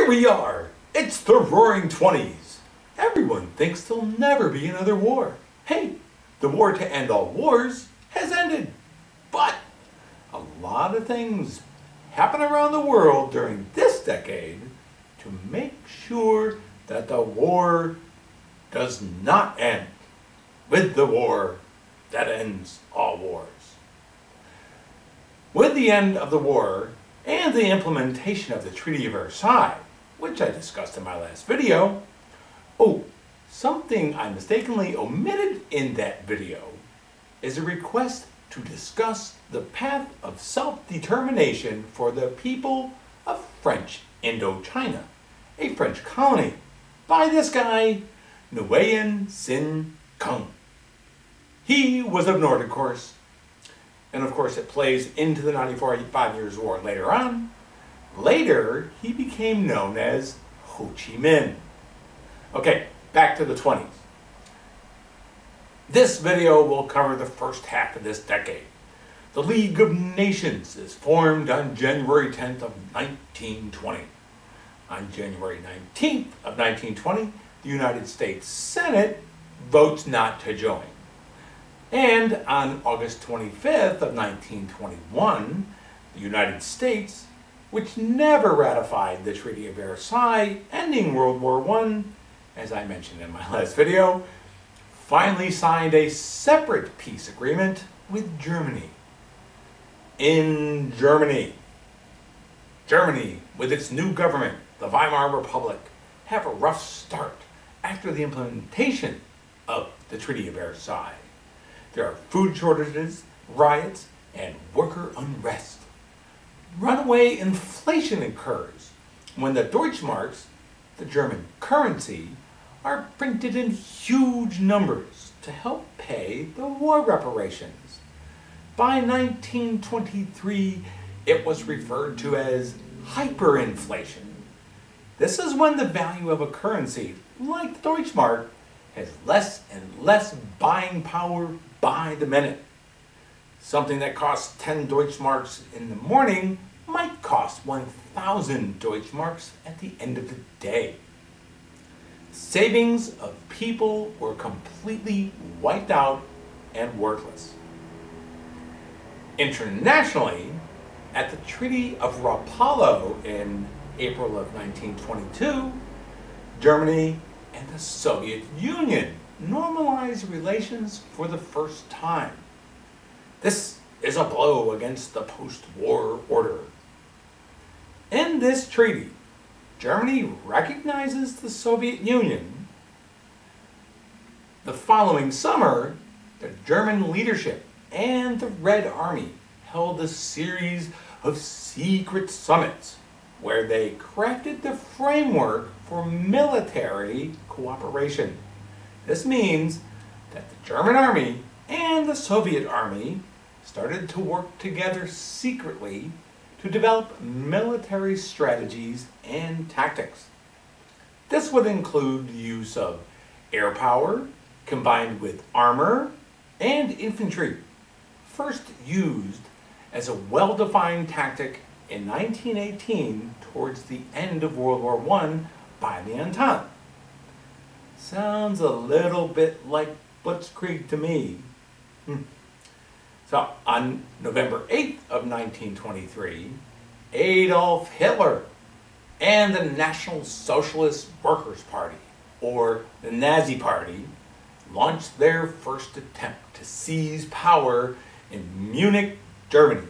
Here we are. It's the Roaring '20s. Everyone thinks there'll never be another war. Hey, the war to end all wars has ended. But a lot of things happen around the world during this decade to make sure that the war does not end with the war that ends all wars. With the end of the war and the implementation of the Treaty of Versailles, which I discussed in my last video, something I mistakenly omitted in that video is a request to discuss the path of self-determination for the people of French Indochina, a French colony, by this guy, Nguyen Sinh Cung. He was of Nordic course, and of course it plays into the 1945 Years' War later on. Later, he became known as Ho Chi Minh. Okay, back to the 20s. This video will cover the first half of this decade. The League of Nations is formed on January 10th of 1920. On January 19th of 1920, the United States Senate votes not to join. And on August 25th of 1921, the United States, which never ratified the Treaty of Versailles, ending World War I, as I mentioned in my last video, finally signed a separate peace agreement with Germany. In Germany, with its new government, the Weimar Republic, have a rough start after the implementation of the Treaty of Versailles. There are food shortages, riots, and worker unrest. Runaway inflation occurs when the Deutschmarks, the German currency, are printed in huge numbers to help pay the war reparations. By 1923, it was referred to as hyperinflation. This is when the value of a currency, like the Deutschmark, has less and less buying power by the minute. Something that costs 10 Deutschmarks in the morning might cost 1,000 Deutschmarks at the end of the day. Savings of people were completely wiped out and worthless. Internationally, at the Treaty of Rapallo in April of 1922, Germany and the Soviet Union normalized relations for the first time. This is a blow against the post-war order. In this treaty, Germany recognizes the Soviet Union. The following summer, the German leadership and the Red Army held a series of secret summits where they crafted the framework for military cooperation. This means that the German army and the Soviet army started to work together secretly to develop military strategies and tactics. This would include the use of air power combined with armor and infantry, first used as a well-defined tactic in 1918 towards the end of World War I by the Entente. Sounds a little bit like Blitzkrieg to me. So on November 8th of 1923, Adolf Hitler and the National Socialist Workers' Party, or the Nazi Party, launched their first attempt to seize power in Munich, Germany.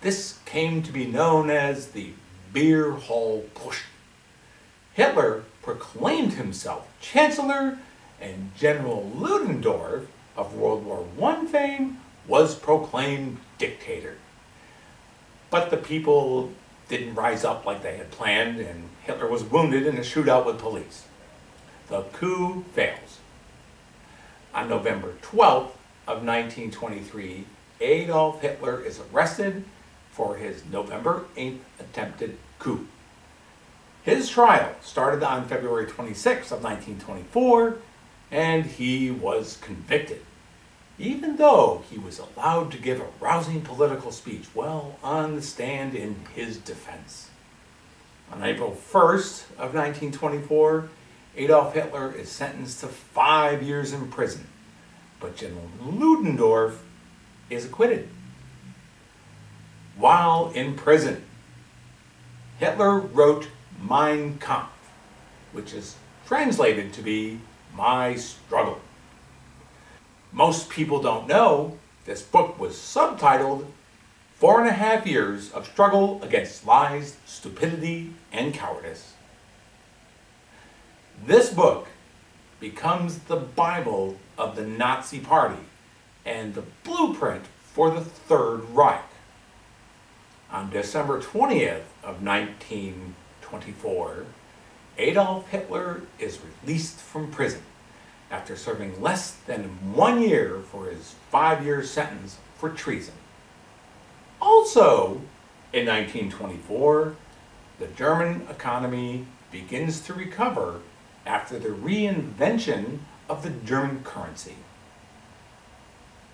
This came to be known as the Beer Hall Push. Hitler proclaimed himself Chancellor, and General Ludendorff of World War I fame was proclaimed dictator. But the people didn't rise up like they had planned, and Hitler was wounded in a shootout with police. The coup fails. On November 12th of 1923, Adolf Hitler is arrested for his November 8th attempted coup. His trial started on February 26th of 1924, and he was convicted, even though he was allowed to give a rousing political speech while on the stand in his defense. On April 1st of 1924, Adolf Hitler is sentenced to 5 years in prison, but General Ludendorff is acquitted. While in prison, Hitler wrote Mein Kampf, which is translated to be My Struggle. Most people don't know this book was subtitled 4.5 Years of Struggle Against Lies, Stupidity, and Cowardice. This book becomes the Bible of the Nazi Party and the blueprint for the Third Reich. On December 20th of 1924, Adolf Hitler is released from prison after serving less than 1 year for his 5-year sentence for treason. Also, in 1924, the German economy begins to recover after the reinvention of the German currency.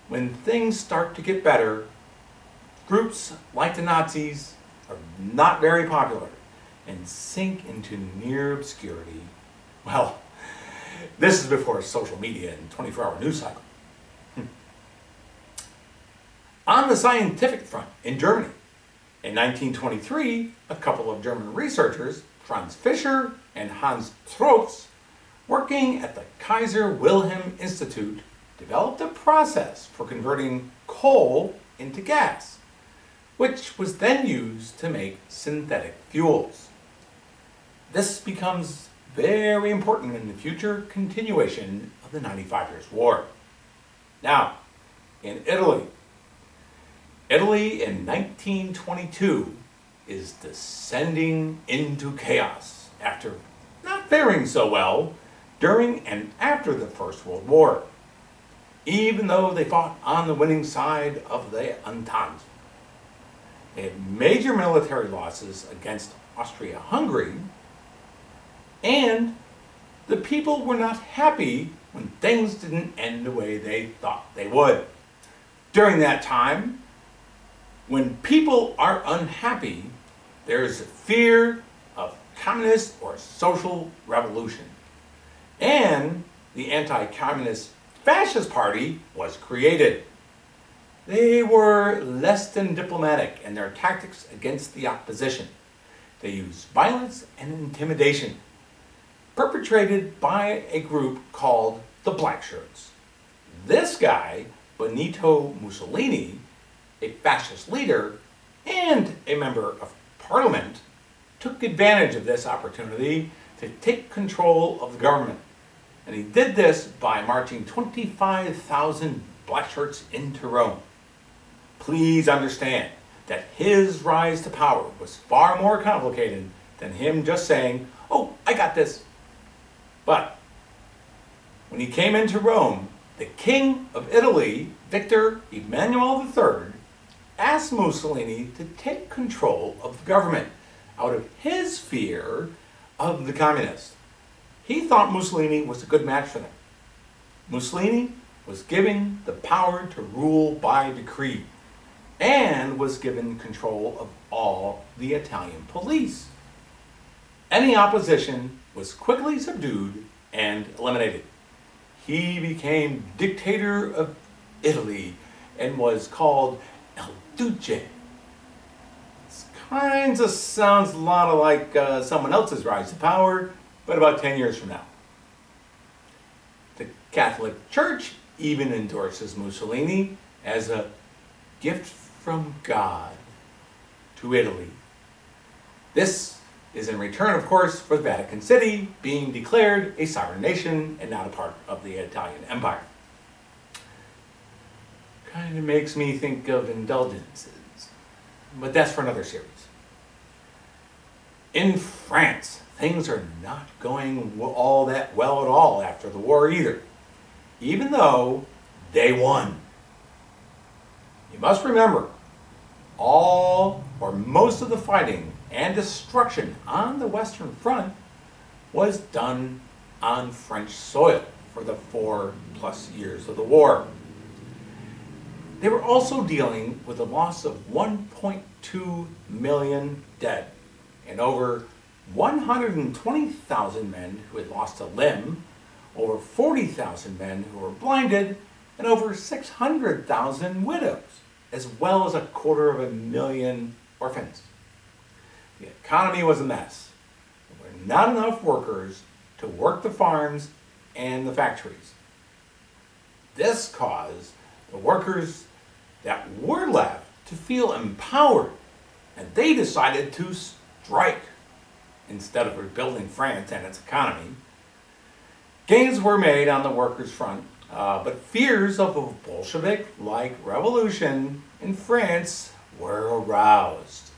When things start to get better, groups like the Nazis are not very popular and sink into near obscurity. Well, this is before social media and 24-hour news cycle. On the scientific front in Germany, in 1923, a couple of German researchers, Franz Fischer and Hans Trotz, working at the Kaiser Wilhelm Institute, developed a process for converting coal into gas, which was then used to make synthetic fuels. This becomes very important in the future continuation of the 95 Years' War. Now, in Italy in 1922 is descending into chaos after not faring so well during and after the First World War, even though they fought on the winning side of the Entente. They had major military losses against Austria-Hungary, and the people were not happy when things didn't end the way they thought they would. During that time, when people are unhappy, there is a fear of communist or social revolution. And the anti-communist fascist party was created. They were less than diplomatic in their tactics against the opposition. They used violence and intimidation, perpetrated by a group called the Black Shirts. This guy, Benito Mussolini, a fascist leader and a member of parliament, took advantage of this opportunity to take control of the government. And he did this by marching 25,000 black shirts into Rome. Please understand that his rise to power was far more complicated than him just saying, "Oh, I got this." But when he came into Rome, the King of Italy, Victor Emmanuel III, asked Mussolini to take control of the government out of his fear of the communists. He thought Mussolini was a good match for them. Mussolini was given the power to rule by decree and was given control of all the Italian police. Any opposition was quickly subdued and eliminated. He became dictator of Italy and was called El Duce. This kind of sounds a lot like someone else's rise to power, but about 10 years from now. The Catholic Church even endorses Mussolini as a gift from God to Italy. This is in return, of course, for Vatican City being declared a sovereign nation and not a part of the Italian Empire. Kind of makes me think of indulgences, but that's for another series. In France, things are not going all that well at all after the war either, even though they won. You must remember, all or most of the fighting and destruction on the Western Front was done on French soil for the 4+ years of the war. They were also dealing with the loss of 1.2 million dead and over 120,000 men who had lost a limb, over 40,000 men who were blinded, and over 600,000 widows, as well as 250,000 orphans. The economy was a mess. There were not enough workers to work the farms and the factories. This caused the workers that were left to feel empowered, and they decided to strike instead of rebuilding France and its economy. Gains were made on the workers' front, but fears of a Bolshevik-like revolution in France were aroused.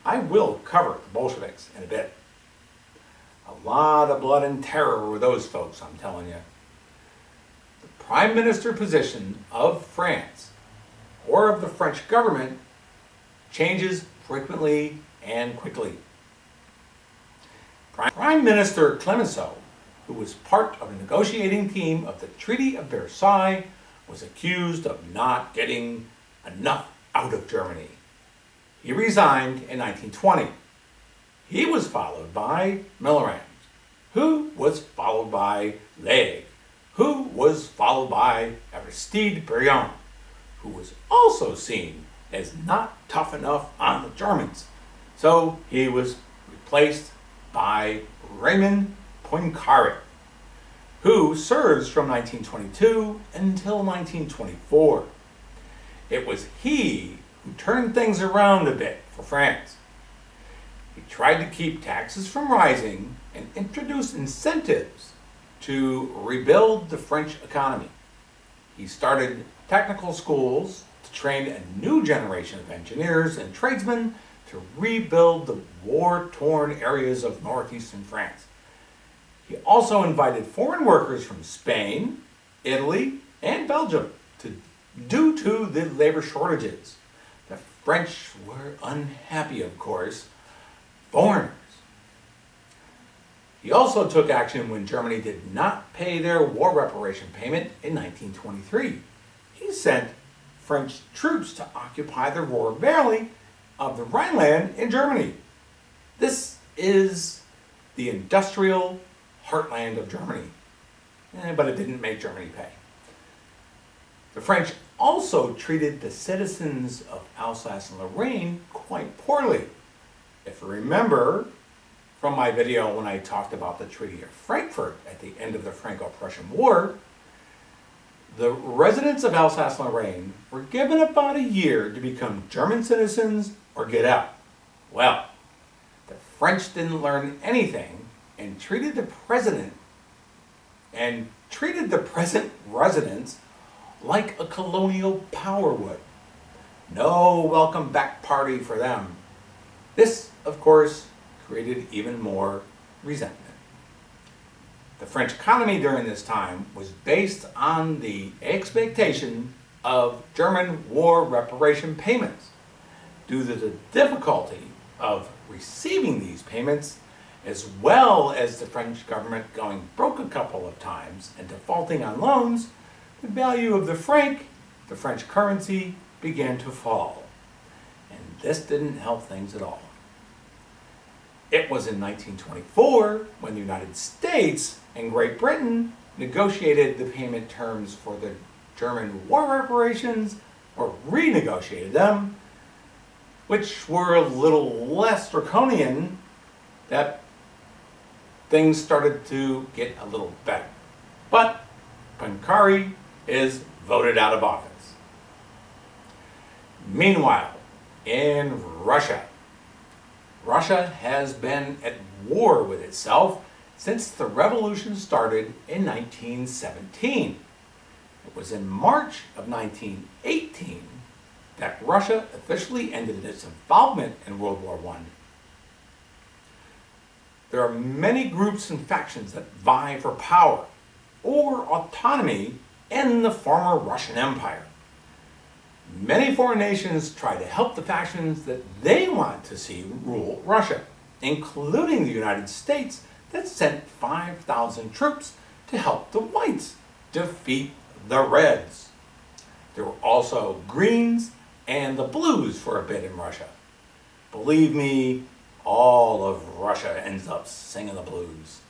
I will cover the Bolsheviks in a bit. A lot of blood and terror were those folks, I'm telling you. The prime minister position of France, or of the French government, changes frequently and quickly. Prime Minister Clemenceau, who was part of a negotiating team of the Treaty of Versailles, was accused of not getting enough out of Germany. He resigned in 1920. He was followed by Millerand, who was followed by Laeg, who was followed by Aristide Briand, who was also seen as not tough enough on the Germans. So he was replaced by Raymond Poincaré, who serves from 1922 until 1924. It was he who turned things around a bit for France. He tried to keep taxes from rising and introduce incentives to rebuild the French economy. He started technical schools to train a new generation of engineers and tradesmen to rebuild the war-torn areas of northeastern France. He also invited foreign workers from Spain, Italy, and Belgium due to the labor shortages. The French were unhappy, of course, foreigners. He also took action when Germany did not pay their war reparation payment in 1923. He sent French troops to occupy the Ruhr Valley of the Rhineland in Germany. This is the industrial heartland of Germany, but it didn't make Germany pay. The French also treated the citizens of Alsace and Lorraine quite poorly. If you remember from my video when I talked about the Treaty of Frankfurt at the end of the Franco-Prussian War, the residents of Alsace and Lorraine were given about a year to become German citizens or get out. Well, the French didn't learn anything and treated the present residents like a colonial power would. No welcome back party for them. This, of course, created even more resentment. The French economy during this time was based on the expectation of German war reparation payments. Due to the difficulty of receiving these payments, as well as the French government going broke a couple of times and defaulting on loans, the value of the franc, the French currency, began to fall. And this didn't help things at all. It was in 1924 when the United States and Great Britain negotiated the payment terms for the German war reparations, or renegotiated them, which were a little less draconian, that things started to get a little better. But Poincaré is voted out of office. Meanwhile, in Russia, Russia has been at war with itself since the revolution started in 1917. It was in March of 1918 that Russia officially ended its involvement in World War I. There are many groups and factions that vie for power or autonomy in the former Russian Empire. Many foreign nations try to help the factions that they want to see rule Russia, including the United States that sent 5,000 troops to help the whites defeat the Reds. There were also Greens and the Blues for a bit in Russia. Believe me, all of Russia ends up singing the blues.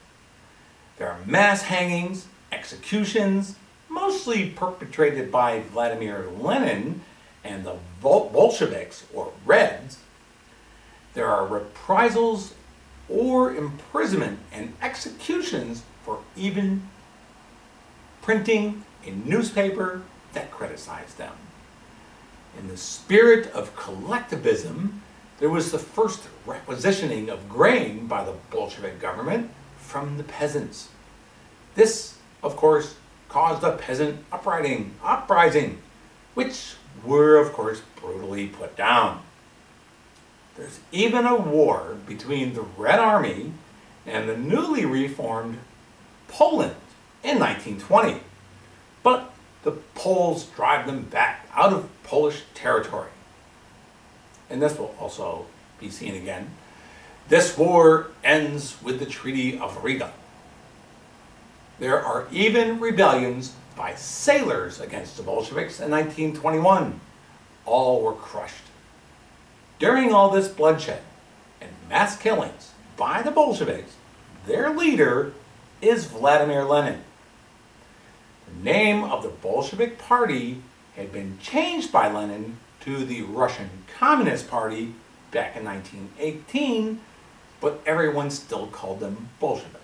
There are mass hangings, executions, mostly perpetrated by Vladimir Lenin and the Bolsheviks, or Reds. There are reprisals or imprisonment and executions for even printing a newspaper that criticized them. In the spirit of collectivism, there was the first requisitioning of grain by the Bolshevik government from the peasants. This, of course, caused a peasant uprising, which were, of course, brutally put down. There's even a war between the Red Army and the newly reformed Poland in 1920. But the Poles drive them back out of Polish territory. And this will also be seen again. This war ends with the Treaty of Riga. There are even rebellions by sailors against the Bolsheviks in 1921. All were crushed. During all this bloodshed and mass killings by the Bolsheviks, their leader is Vladimir Lenin. The name of the Bolshevik Party had been changed by Lenin to the Russian Communist Party back in 1918, but everyone still called them Bolsheviks.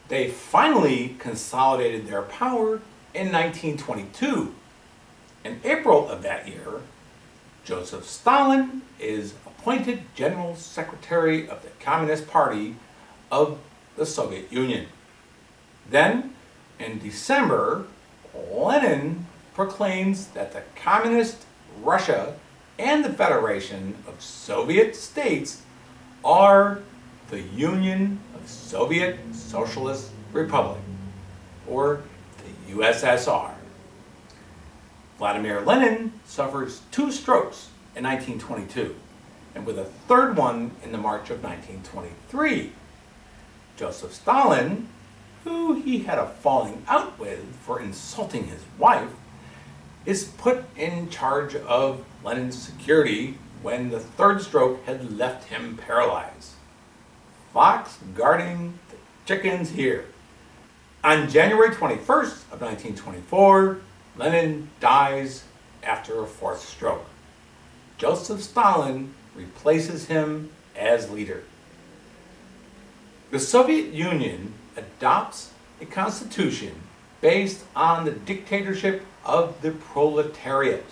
They finally consolidated their power in 1922. In April of that year, Joseph Stalin is appointed General Secretary of the Communist Party of the Soviet Union. Then, in December, Lenin proclaims that the Communist Russia and the Federation of Soviet States are the Union of Soviet Socialist Republic, or the USSR. Vladimir Lenin suffers 2 strokes in 1922, and with a third one in the March of 1923. Joseph Stalin, who he had a falling out with for insulting his wife, is put in charge of Lenin's security when the third stroke had left him paralyzed. Fox guarding the chickens here. On January 21st of 1924, Lenin dies after a 4th stroke. Joseph Stalin replaces him as leader. The Soviet Union adopts a constitution based on the dictatorship of the proletariat.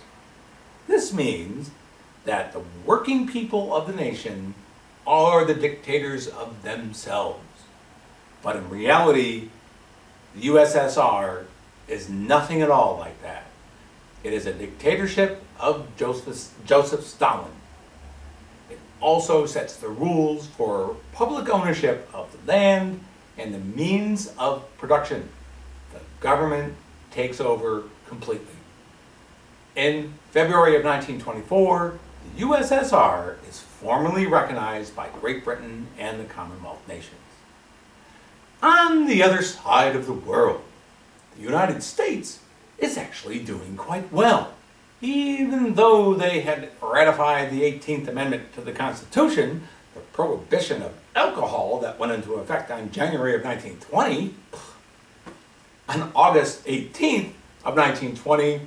This means that the working people of the nation are the dictators of themselves. But in reality, the USSR is nothing at all like that. It is a dictatorship of Joseph Stalin. It also sets the rules for public ownership of the land and the means of production. The government takes over completely. In February of 1924, the USSR is formally recognized by Great Britain and the Commonwealth nations. On the other side of the world, the United States is actually doing quite well. Even though they had ratified the 18th Amendment to the Constitution, the prohibition of alcohol that went into effect on January of 1920, on August 18th of 1920,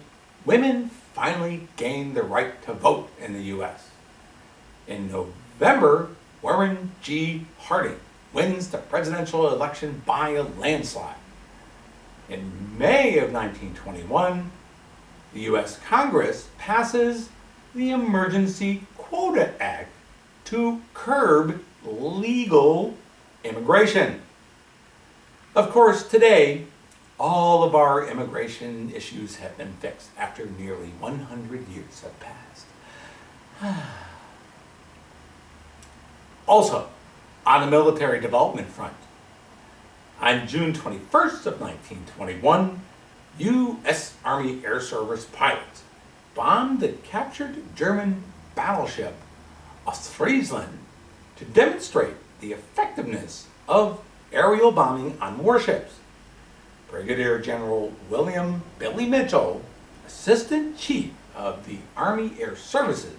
women finally gained the right to vote in the U.S. In November, Warren G. Harding wins the presidential election by a landslide. In May of 1921, the U.S. Congress passes the Emergency Quota Act to curb legal immigration. Of course, today, all of our immigration issues have been fixed after nearly 100 years have passed. Also, on the military development front, on June 21st of 1921, U.S. Army Air Service pilots bombed the captured German battleship Ostfriesland to demonstrate the effectiveness of aerial bombing on warships. Brigadier General William Billy Mitchell, Assistant Chief of the Army Air Services,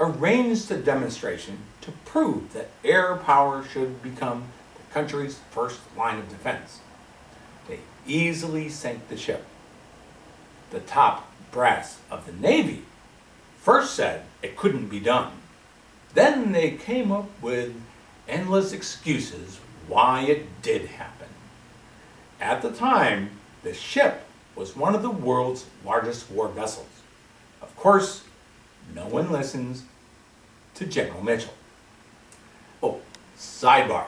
arranged a demonstration to prove that air power should become the country's first line of defense. They easily sank the ship. The top brass of the Navy first said it couldn't be done. Then they came up with endless excuses why it did happen. At the time, the ship was one of the world's largest war vessels. Of course, no one listens to General Mitchell. Oh, sidebar.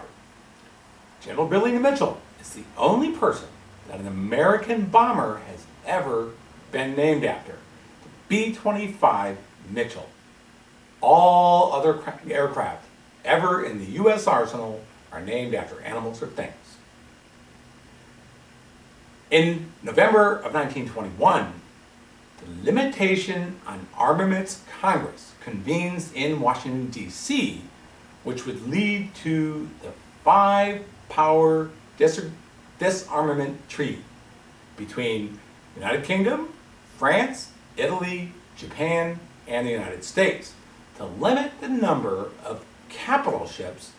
General Billy Mitchell is the only person that an American bomber has ever been named after. The B-25 Mitchell. All other aircraft ever in the U.S. arsenal are named after animals or things. In November of 1921, the Limitation on Armaments Congress convenes in Washington, D.C., which would lead to the five-power disarmament treaty between the United Kingdom, France, Italy, Japan, and the United States to limit the number of capital ships,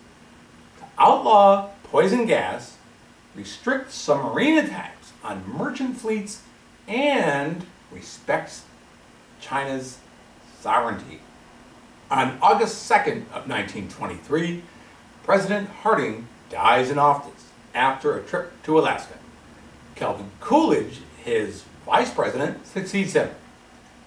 to outlaw poison gas, restrict submarine attacks on merchant fleets, and respects China's sovereignty. On August 2nd of 1923, President Harding dies in office after a trip to Alaska. Calvin Coolidge, his vice president, succeeds him.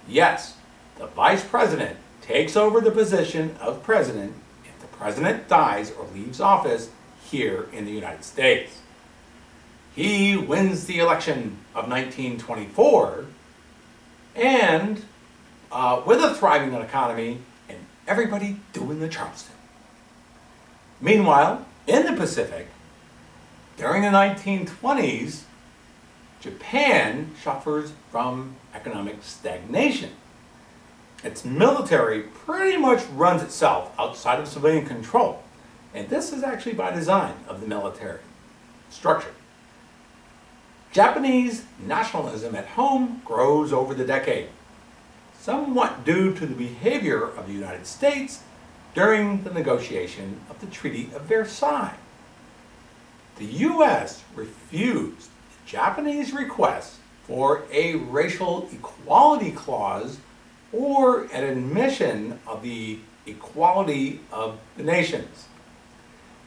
Yes, the vice president takes over the position of president if the president dies or leaves office here in the United States. He wins the election of 1924, and with a thriving economy and everybody doing the Charleston. Meanwhile, in the Pacific, during the 1920s, Japan suffers from economic stagnation. Its military pretty much runs itself outside of civilian control, and this is actually by design of the military structure. Japanese nationalism at home grows over the decade, somewhat due to the behavior of the United States during the negotiation of the Treaty of Versailles. The U.S. refused the Japanese request for a racial equality clause or an admission of the equality of the nations.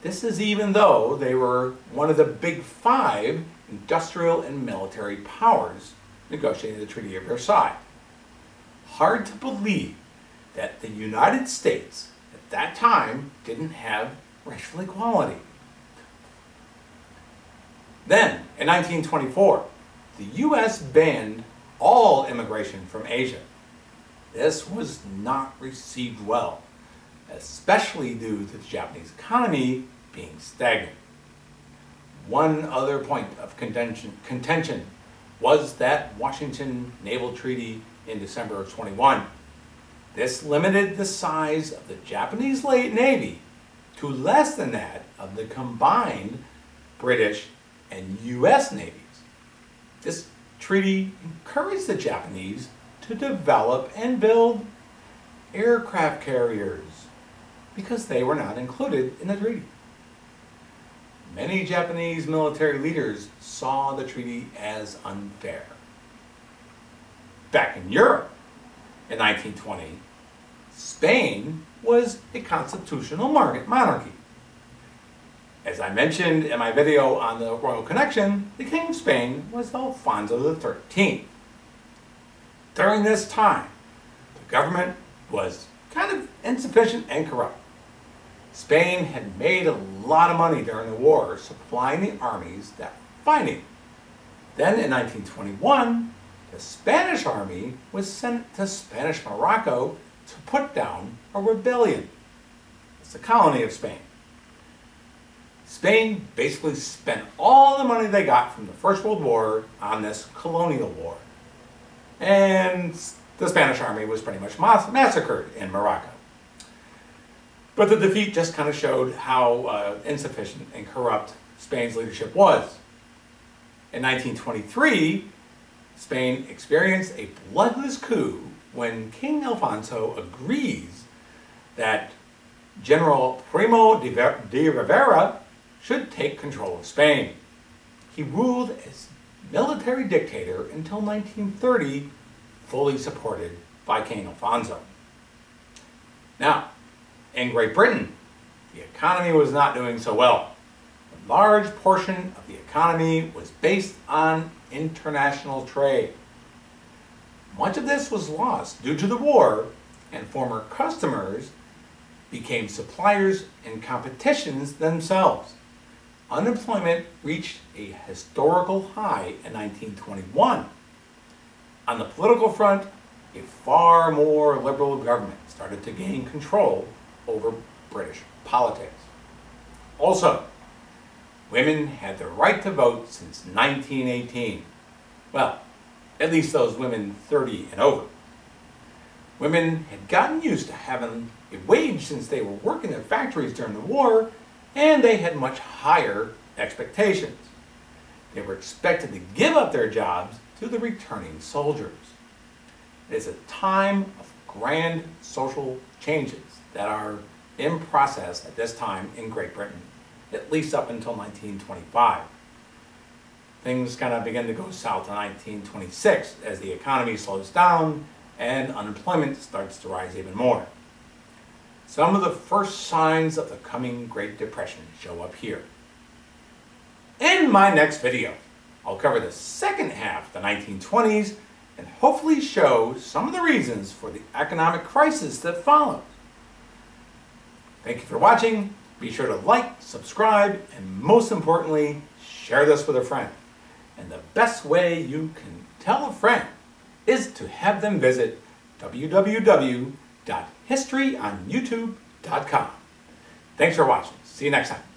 This is even though they were one of the big five industrial and military powers negotiating the Treaty of Versailles. Hard to believe that the United States at that time didn't have racial equality. Then, in 1924, the U.S. banned all immigration from Asia. This was not received well, especially due to the Japanese economy being stagnant. One other point of contention was that Washington Naval Treaty in December of 21. This limited the size of the Japanese Navy to less than that of the combined British and U.S. navies. This treaty encouraged the Japanese to develop and build aircraft carriers because they were not included in the treaty. Many Japanese military leaders saw the treaty as unfair. Back in Europe, in 1920, Spain was a constitutional monarchy. As I mentioned in my video on the royal connection, the King of Spain was Alfonso XIII. During this time, the government was kind of insufficient and corrupt. Spain had made a lot of money during the war supplying the armies that were fighting. Then in 1921, the Spanish army was sent to Spanish Morocco to put down a rebellion. It's a colony of Spain. Spain basically spent all the money they got from the First World War on this colonial war. And the Spanish army was pretty much massacred in Morocco. But the defeat just kind of showed how insufficient and corrupt Spain's leadership was. In 1923, Spain experienced a bloodless coup when King Alfonso agrees that General Primo de Rivera should take control of Spain. He ruled as military dictator until 1930, fully supported by King Alfonso. Now, in Great Britain, the economy was not doing so well. A large portion of the economy was based on international trade. Much of this was lost due to the war, and former customers became suppliers in competitions themselves. Unemployment reached a historical high in 1921. On the political front, a far more liberal government started to gain control over British politics. Also, women had the right to vote since 1918. Well, at least those women 30 and over. Women had gotten used to having a wage since they were working in factories during the war, and they had much higher expectations. They were expected to give up their jobs to the returning soldiers. It is a time of grand social changes that are in process at this time in Great Britain, at least up until 1925. Things kind of begin to go south in 1926 as the economy slows down and unemployment starts to rise even more. Some of the first signs of the coming Great Depression show up here. In my next video, I'll cover the second half of the 1920s and hopefully show some of the reasons for the economic crisis that followed. Thank you for watching. Be sure to like, subscribe, and most importantly, share this with a friend. And the best way you can tell a friend is to have them visit www.historyonyoutube.com. Thanks for watching. See you next time.